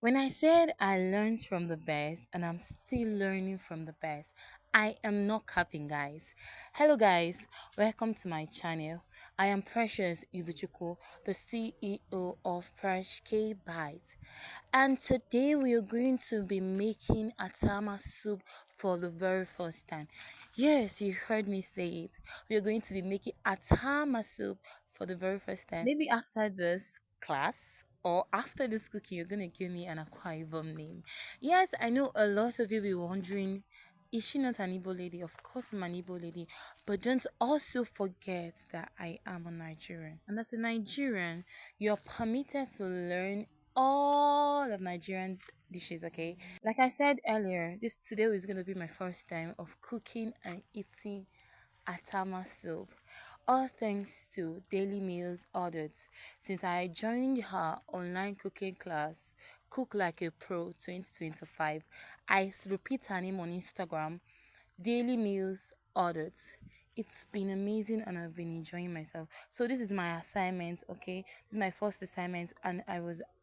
When I said I learned from the best and I'm still learning from the best, I am not capping, guys. Hello, guys. Welcome to my channel. I am Precious Izuchukwu, the CEO of Fresh K Bite. And today we are going to be making atama soup for the very first time. Yes, you heard me say it. We are going to be making atama soup for the very first time. Maybe after this class or after this cooking, you're gonna give me an Akwa Ibom name. Yes, I know a lot of you will be wondering, is she not an Igbo lady? Of course, I'm an Igbo lady, but don't also forget that I am a Nigerian. And as a Nigerian, you're permitted to learn all of Nigerian dishes, okay? Like I said earlier, this today is going to be my first time of cooking and eating atama soup. All thanks to Daily Meals Audit. Since I joined her online cooking class, Cook Like a Pro 2025, I repeat her name on Instagram, Daily Meals Audit. It's been amazing and I've been enjoying myself. So this is my assignment, okay? This is my first assignment and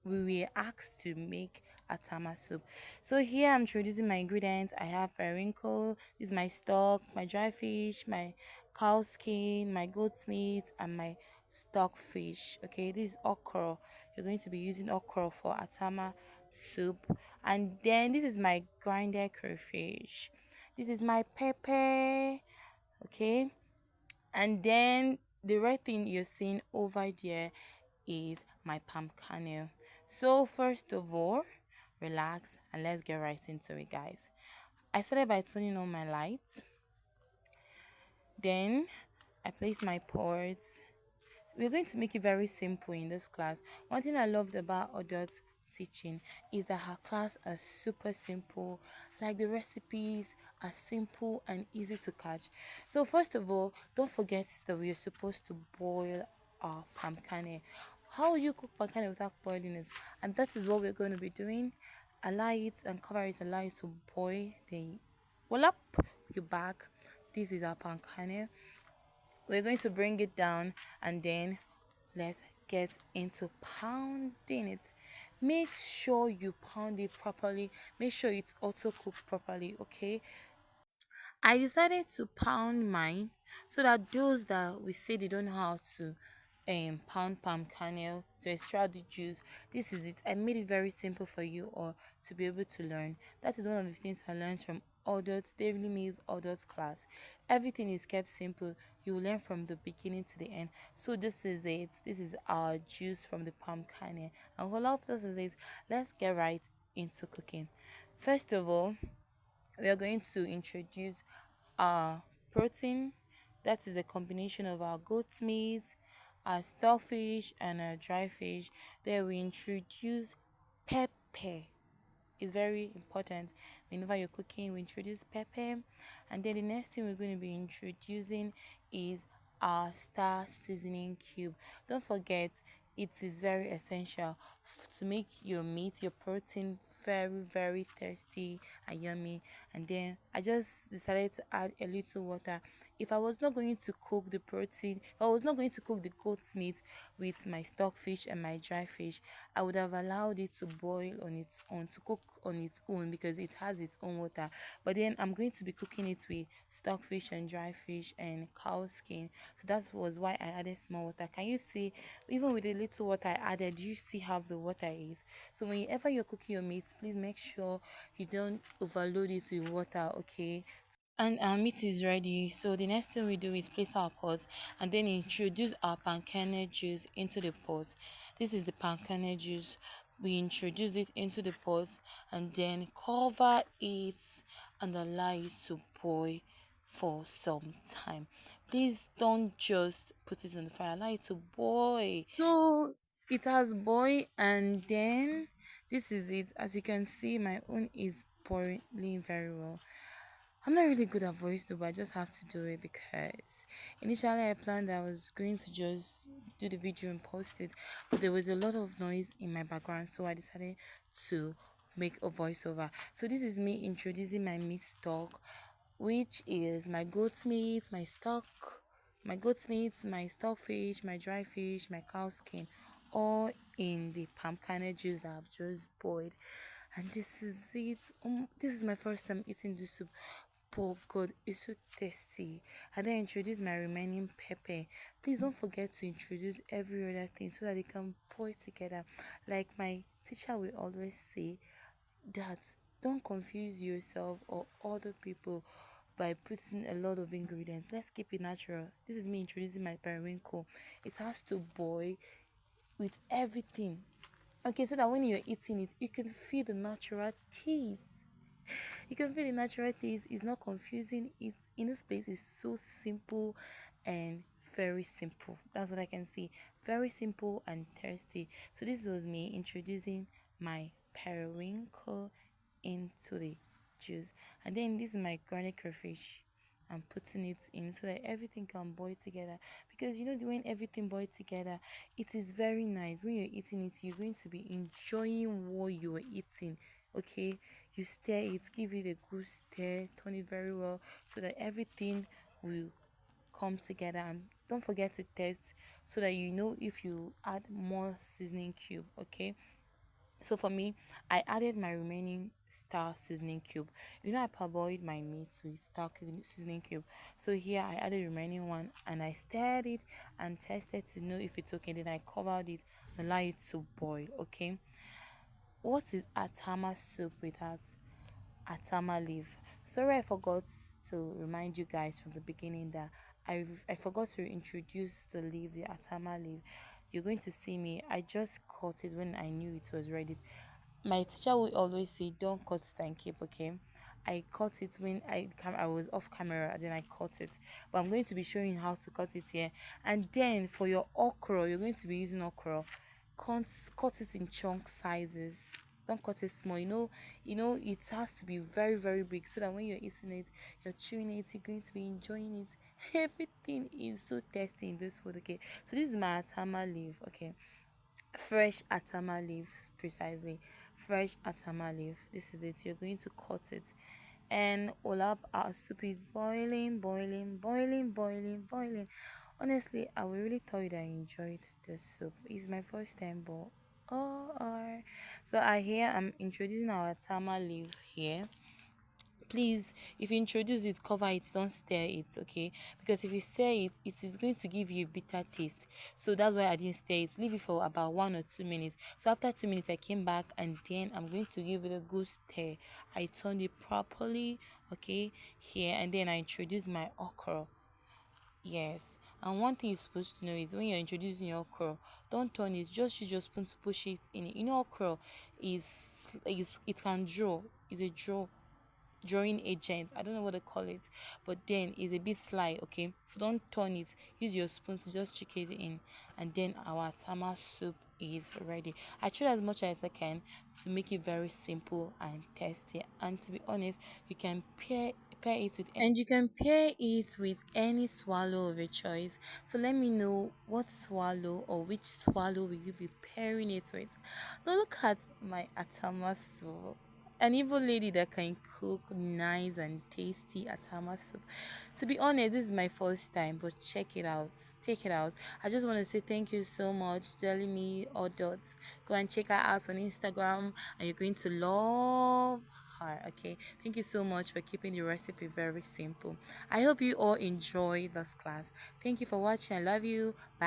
we were asked to make atama soup. So here I'm introducing my ingredients. I have periwinkle, this is my stock, my dry fish, my cow skin, my goat's meat, and my stock fish. Okay, this is okra. You're going to be using okra for atama soup. And then this is my grinded crayfish. This is my pepper. Okay, and then the red thing you're seeing over there is my palm kernel. So first of all, relax and let's get right into it, guys. I started by turning on my lights, then I placed my pots. We're going to make it very simple in this class. One thing I loved about adult teaching is that her class are super simple, like the recipes are simple and easy to catch. So first of all, don't forget that we are supposed to boil our palm kernel. How will you cook palm kernel without boiling it? And that is what we're going to be doing. Allow it and cover it, allow it to boil, then voila, you're back. This is our palm kernel. We're going to bring it down and then let's get into pounding it. Make sure you pound it properly, make sure it's auto cooked properly, okay? I decided to pound mine so that those that we say they don't know how to pound palm kernel to extract the juice, this is it. I made it very simple for you or to be able to learn. That is one of the things I learned from adult daily meals adult class. Everything is kept simple. You will learn from the beginning to the end. So this is it. This is our juice from the palm kernel. And what of this is it, let's get right into cooking. First of all, we are going to introduce our protein. That is a combination of our goat's meat, our stockfish, and our dry fish. Then we introduce pepper. It's very important whenever you're cooking. We introduce pepper, and then the next thing we're going to be introducing is our star seasoning cube. Don't forget, it is very essential to make your meat, your protein, very tasty and yummy. And then I just decided to add a little water. If I was not going to cook the protein, if I was not going to cook the goat's meat with my stockfish and my dry fish, I would have allowed it to boil on its own, to cook on its own, because it has its own water. But then I'm going to be cooking it with stockfish and dry fish and cow skin. So that was why I added small water. Can you see, even with the little water I added, you see how the water is? So whenever you're cooking your meat, please make sure you don't overload it with water, okay? And our meat is ready. So the next thing we do is place our pot and then introduce our pancake juice into the pot. This is the pancake juice. We introduce it into the pot and then cover it and allow it to boil for some time. Please don't just put it on the fire, allow it to boil. So it has boiled and then this is it. As you can see, my own is boiling very well. I'm not really good at voice though, but I just have to do it because initially I planned that I was going to just do the video and post it, but there was a lot of noise in my background, so I decided to make a voiceover. So this is me introducing my meat stock, which is my goat's meat, my goat's meat, my stockfish, my dry fish, my cow skin, all in the palm kernel juice that I've just boiled, and this is it. This is my first time eating this soup. Oh God, it's so tasty. And then introduce my remaining pepper. Please don't forget to introduce every other thing so that they can pour it together. Like my teacher will always say that don't confuse yourself or other people by putting a lot of ingredients. Let's keep it natural. This is me introducing my periwinkle. It has to boil with everything. Okay, so that when you're eating it, you can feel the natural taste. You can feel the natural taste. It's not confusing. It's in this place is so simple and very simple. That's what I can see. Very simple and thirsty. So this was me introducing my periwinkle into the juice. And then this is my garlic crayfish. I'm putting it in so that everything can boil together. Because you know when everything boils together, it is very nice. When you're eating it, you're going to be enjoying what you're eating. Okay, you stir it, give it a good stir, turn it very well so that everything will come together. And don't forget to taste so that you know if you add more seasoning cube. Okay, so for me, I added my remaining star seasoning cube. You know, I parboiled my meat with seasoning cube. So here I added the remaining one and I stirred it and tested to know if it's okay. Then I covered it and allow it to boil. Okay. What is atama soup without atama leaf? Sorry, I forgot to remind you guys from the beginning that I forgot to introduce the leaf, the atama leaf. You're going to see me. I just cut it when I knew it was ready. My teacher will always say, "Don't cut it and keep." Okay, I cut it when I was off camera, then I cut it. But I'm going to be showing you how to cut it here. And then for your okra, you're going to be using okra. Cut it in chunk sizes. Don't cut it small. It has to be very very big so that when you're eating it, you're chewing it, you're going to be enjoying it. Everything is so tasty in this food. Okay, so this is my atama leaf. Okay, fresh atama leaf, precisely fresh atama leaf. This is it. You're going to cut it, and olap our soup is boiling, boiling, boiling, boiling, boiling. Honestly, I will really tell you that I enjoyed the soup. It's my first time, but so I'm introducing our atama leaf here. Please, if you introduce it, cover it, don't stir it, okay? Because if you stir it, it is going to give you a bitter taste. So that's why I didn't stir it. Leave it for about 1 or 2 minutes. So after 2 minutes I came back, and then I'm going to give it a good stir. I turned it properly, okay, here, and then I introduced my okra. Yes. And one thing you're supposed to know is when you're introducing your okra, don't turn it, just use your spoon to push it in. Okra is it can draw, is a drawing agent. I don't know what they call it, but then it's a bit sly. Okay, so don't turn it, use your spoon to just check it in, and then our tama soup is ready. I tried as much as I can to make it very simple and tasty, and to be honest, you can pair it with, and you can pair it with any swallow of your choice. So let me know what swallow or which swallow will you be pairing it with. Now look at my atama soup, an evil lady that can cook nice and tasty atama soup. To be honest, this is my first time, but check it out. Check it out. I just want to say thank you so much, telling me all dots. Go and check her out on Instagram, and you're going to love her. Okay, thank you so much for keeping the recipe very simple. I hope you all enjoy this class. Thank you for watching. I love you. Bye.